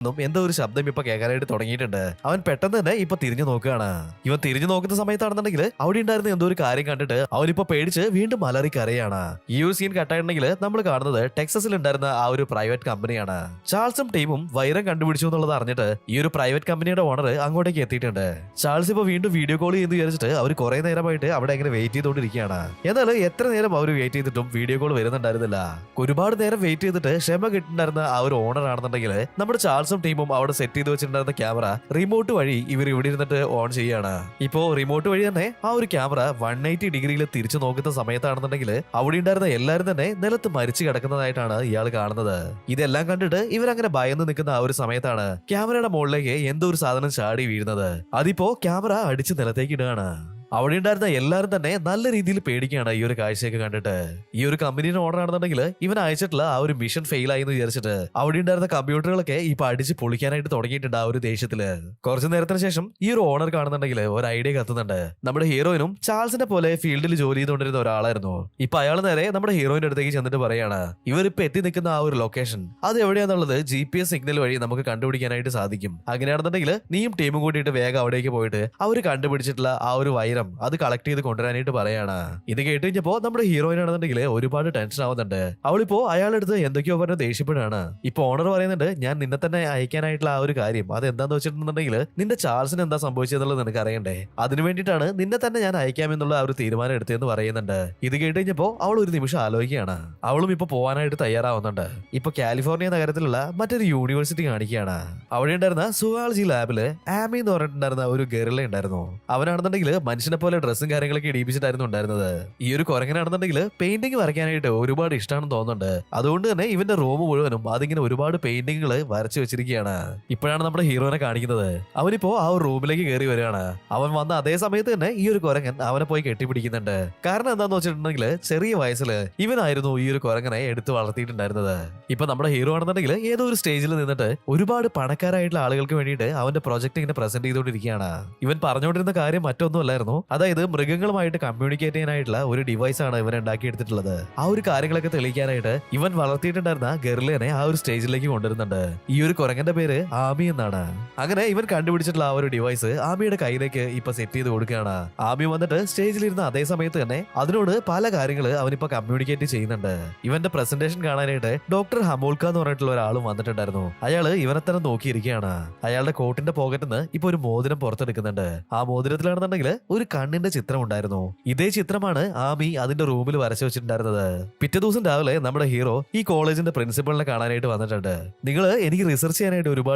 എന്തോ ഒരു ശബ്ദം ഇപ്പൊ കേൾക്കാനായിട്ട് തുടങ്ങിയിട്ടുണ്ട്. അവൻ പെട്ടെന്ന് തന്നെ ഇപ്പൊ തിരിഞ്ഞു നോക്കുകയാണ്. ഇവൻ തിരിഞ്ഞു നോക്കുന്ന സമയത്താണെന്നുണ്ടെങ്കിൽ അവിടെ ഉണ്ടായിരുന്ന എന്തോ ഒരു കാര്യം കണ്ടിട്ട് അവനിപ്പോ പേടിച്ച് വീണ്ടും അലറി കരയാണ്. ഈ ഒരു സീൻ കട്ടായിട്ടുണ്ടെങ്കിൽ നമ്മൾ കാണുന്നത് ടെക്സസിൽ ഉണ്ടായിരുന്ന ആ ഒരു പ്രൈവറ്റ് കമ്പനിയാണ്. ചാൾസും ടീമും വൈരം കണ്ടുപിടിച്ചു എന്നുള്ളത് അറിഞ്ഞിട്ട് ഈ ഒരു പ്രൈവറ്റ് കമ്പനിയുടെ ഓണർ അങ്ങോട്ടേക്ക് എത്തിയിട്ടുണ്ട്. ചാൾസ് ഇപ്പൊ വീണ്ടും വീഡിയോ കോൾ ചെയ്ത് വിചാരിച്ചിട്ട് അവർ കുറെ നേരമായിട്ട് അവിടെ ഇങ്ങനെ വെയിറ്റ് ചെയ്തുകൊണ്ടിരിക്കുകയാണ്. എന്നാൽ എത്ര നേരം അവർ വെയിറ്റ് ചെയ്തിട്ടും വീഡിയോ കോൾ വരുന്നുണ്ടായിരുന്നില്ല. ഒരുപാട് നേരം വെയിറ്റ് ചെയ്തിട്ട് ക്ഷമ കിട്ടുന്നുണ്ടായിരുന്ന ആ ഒരു ഓണർ ആണെന്നുണ്ടെങ്കിൽ നമ്മുടെ ചാൾസും ടീമും അവിടെ സെറ്റ് ചെയ്ത് വെച്ചിട്ടുണ്ടായിരുന്ന ക്യാമറ റിമോട്ട് വഴി ഇവർ ഇവിടെ ഇരുന്നിട്ട് ഓൺ ചെയ്യാണ്. ഇപ്പോ റിമോട്ട് വഴി തന്നെ ആ ഒരു ക്യാമറ 180 ഡിഗ്രിയിൽ തിരിച്ചു നോക്കുന്ന സമയത്താണെന്നുണ്ടെങ്കിൽ അവിടെ ഉണ്ടായിരുന്ന എല്ലാവരും തന്നെ നിലത്ത് മരിച്ചു കിടക്കുന്നതായിട്ടാണ് ഇയാൾ കാണുന്നത്. ഇതെല്ലാം കണ്ടിട്ട് ഇവരങ്ങനെ ഭയന്ന് നിൽക്കുന്ന ആ ഒരു സമയത്താണ് ക്യാമറയുടെ മുകളിലേക്ക് എന്തോ ഒരു സാധനം ചാടി വീഴുന്നത്. അതിപ്പോ ക്യാമറ അടിച്ച് നിലത്തേക്ക് ഇടുകയാണ്. അവിടെ ഉണ്ടായിരുന്ന എല്ലാവരും തന്നെ നല്ല രീതിയിൽ പേടിക്കുകയാണ് ഈ ഒരു കാഴ്ചയൊക്കെ കണ്ടിട്ട്. ഈ ഒരു കമ്പനിയുടെ ഓർഡർ ആണെന്നുണ്ടെങ്കിൽ ഇവൻ അയച്ചിട്ടുള്ള ആ ഒരു മിഷൻ ഫെയിൽ ആയി എന്ന് വിചാരിച്ചിട്ട് അവിടെ ഉണ്ടായിരുന്ന കമ്പ്യൂട്ടറുകളൊക്കെ ഇപ്പൊ അടിച്ച് പൊളിക്കാനായിട്ട് തുടങ്ങിയിട്ടുണ്ട് ആ ഒരു ദേഷ്യത്തില്. കുറച്ചു നേരത്തിന് ശേഷം ഈ ഒരു ഓണർ കാണുന്നുണ്ടെങ്കിൽ ഒരു ഐഡിയ കത്തുന്നുണ്ട്. നമ്മുടെ ഹീറോയിനും ചാൾസിനെ പോലെ ഫീൽഡിൽ ജോലി ചെയ്തുകൊണ്ടിരുന്ന ഒരാളായിരുന്നു. ഇപ്പൊ അയാൾ നേരെ നമ്മുടെ ഹീറോയിന്റെ അടുത്തേക്ക് ചെന്നിട്ട് പറയാണ് ഇവരിപ്പോ എത്തി നിൽക്കുന്ന ആ ഒരു ലൊക്കേഷൻ അത് എവിടെയാന്നുള്ളത് GPS സിഗ്നൽ വഴി നമുക്ക് കണ്ടുപിടിക്കാനായിട്ട് സാധിക്കും. അങ്ങനെയാണെന്നുണ്ടെങ്കിൽ നീയും ടീമും കൂട്ടിയിട്ട് വേഗം അവിടേക്ക് പോയിട്ട് അവര് കണ്ടുപിടിച്ചിട്ടുള്ള ആ ഒരു വൈരം അത് കളക്ട് ചെയ്ത് കൊണ്ടുവരാനായിട്ട് പറയാണ്. ഇത് കേട്ട് കഴിഞ്ഞപ്പോ നമ്മുടെ ഹീറോയിൻ ആണെന്നുണ്ടെങ്കിൽ ഒരുപാട് ടെൻഷൻ ആവുന്നുണ്ട്. അവളിപ്പോ അയാളുടെ അടുത്ത് എന്തൊക്കെയോ പറഞ്ഞ് ദേഷ്യപ്പെടുകയാണ്. ഇപ്പൊ ഓണർ പറയുന്നുണ്ട് ഞാൻ നിന്നെ തന്നെ അയക്കാനായിട്ടുള്ള ആ ഒരു കാര്യം അത് എന്താന്ന് വെച്ചിട്ടുണ്ടെങ്കിൽ നിന്റെ ചാൾസിന് എന്താ സംഭവിച്ചതെന്നുള്ളത് നിനക്ക് അറിയണ്ടേ, അതിനു വേണ്ടിയിട്ടാണ് നിന്നെ തന്നെ ഞാൻ അയക്കാമെന്നുള്ള ആ ഒരു തീരുമാനം എടുത്തതെന്ന് പറയുന്നുണ്ട്. ഇത് കേട്ട് കഴിഞ്ഞപ്പോ അവൾ ഒരു നിമിഷം ആലോചിക്കുകയാണ്. അവളും ഇപ്പൊ പോകാനായിട്ട് തയ്യാറാവുന്നുണ്ട്. ഇപ്പൊ കാലിഫോർണിയ നഗരത്തിലുള്ള മറ്റൊരു യൂണിവേഴ്സിറ്റി കാണിക്കുകയാണ്. അവിടെ ഉണ്ടായിരുന്ന സുവോളജി ലാബില് ആമി എന്ന് പറഞ്ഞിട്ടുണ്ടായിരുന്ന ഒരു ഗറില്ല ഉണ്ടായിരുന്നു. അവനാണെന്നുണ്ടെങ്കിൽ മനുഷ്യനെ പോലെ ഡ്രസ്സും കാര്യങ്ങളൊക്കെ ഇടിപ്പിച്ചിട്ടായിരുന്നു ഉണ്ടായിരുന്നത്. ഈ ഒരു കുരങ്ങനാണെന്നുണ്ടെങ്കിൽ പെയിന്റിംഗ് വരയ്ക്കാനായിട്ട് ഒരുപാട് ഇഷ്ടമാണെന്ന് തോന്നുന്നുണ്ട്. അതുകൊണ്ട് തന്നെ ഇവന്റെ റൂം മുഴുവനും അതിങ്ങനെ ഒരുപാട് പെയിന്റിങ്ങുകൾ വരച്ചു വെച്ചിരിക്കുകയാണ്. ഇപ്പോഴാണ് നമ്മുടെ ഹീറോനെ കാണിക്കുന്നത്. അവനിപ്പോ ആ ഒരു റൂമിലേക്ക് കയറി വരികയാണ്. അവൻ വന്ന അതേ സമയത്ത് തന്നെ ഈ ഒരു കുരങ്ങൻ അവനെ പോയി കെട്ടിപ്പിടിക്കുന്നുണ്ട്. കാരണം എന്താന്ന് വെച്ചിട്ടുണ്ടെങ്കിൽ ചെറിയ വയസ്സിൽ ഇവനായിരുന്നു ഈ ഒരു കുരങ്ങനെ എടുത്ത് വളർത്തിയിട്ടുണ്ടായിരുന്നത്. ഇപ്പൊ നമ്മുടെ ഹീറോ ആണെന്നുണ്ടെങ്കിൽ ഏതോ ഒരു സ്റ്റേജിൽ നിന്നിട്ട് ഒരുപാട് പണക്കാരായിട്ടുള്ള ആളുകൾക്ക് വേണ്ടിയിട്ട് അവന്റെ പ്രൊജക്ട് ഇങ്ങനെ പ്രസന്റ് ചെയ്തുകൊണ്ടിരിക്കുകയാണ്. ഇവൻ പറഞ്ഞുകൊണ്ടിരുന്ന കാര്യം മറ്റൊന്നുമല്ലായിരുന്നു. അതായത് മൃഗങ്ങളുമായിട്ട് കമ്മ്യൂണിക്കേറ്റ് ചെയ്യാനായിട്ടുള്ള ഒരു ഡിവൈസ് ആണ് ഇവൻ ഉണ്ടാക്കിയെടുത്തിട്ടുള്ളത്. ആ ഒരു കാര്യങ്ങളൊക്കെ തെളിയിക്കാനായിട്ട് ഇവൻ വളർത്തിയിട്ടുണ്ടായിരുന്ന ഗറിലേനെ ആ ഒരു സ്റ്റേജിലേക്ക് കൊണ്ടുവരുന്നുണ്ട്. ഈ ഒരു കുരങ്ങന്റെ പേര് ആമി എന്നാണ്. അങ്ങനെ ഇവൻ കണ്ടുപിടിച്ചിട്ടുള്ള ആ ഒരു ഡിവൈസ് ആമിയുടെ കയ്യിലേക്ക് ഇപ്പൊ സെറ്റ് ചെയ്ത് കൊടുക്കുകയാണ്. ആമി വന്നിട്ട് സ്റ്റേജിലിരുന്ന അതേ സമയത്ത് തന്നെ അതിനോട് പല കാര്യങ്ങള് അവനിപ്പോ കമ്മ്യൂണിക്കേറ്റ് ചെയ്യുന്നുണ്ട്. ഇവന്റെ പ്രസന്റേഷൻ കാണാനായിട്ട് ഡോക്ടർ ഹമോൾക്ക എന്ന് പറഞ്ഞിട്ടുള്ള ഒരാളും വന്നിട്ടുണ്ടായിരുന്നു. അയാള് ഇവനെ തന്നെ നോക്കിയിരിക്കുകയാണ്. അയാളുടെ കോട്ടിന്റെ പോക്കറ്റിൽ നിന്ന് ഇപ്പൊ ഒരു മോതിരം പുറത്തെടുക്കുന്നുണ്ട്. ആ മോതിരത്തിലാണെന്നുണ്ടെങ്കിൽ ഒരു കണ്ണിന്റെ ചിത്രം ഉണ്ടായിരുന്നു. ഇതേ ചിത്രമാണ് ആമി അതിന്റെ റൂമിൽ വരച്ചു വെച്ചിട്ടുണ്ടായിരുന്നത്. പിറ്റേ ദിവസം രാവിലെ നമ്മുടെ ഹീറോ ഈ കോളേജിന്റെ പ്രിൻസിപ്പളിനെ കാണാനായിട്ട് വന്നിട്ടുണ്ട്. നിങ്ങൾ എനിക്ക് റിസർച്ച് ചെയ്യാനായിട്ട് ഒരുപാട്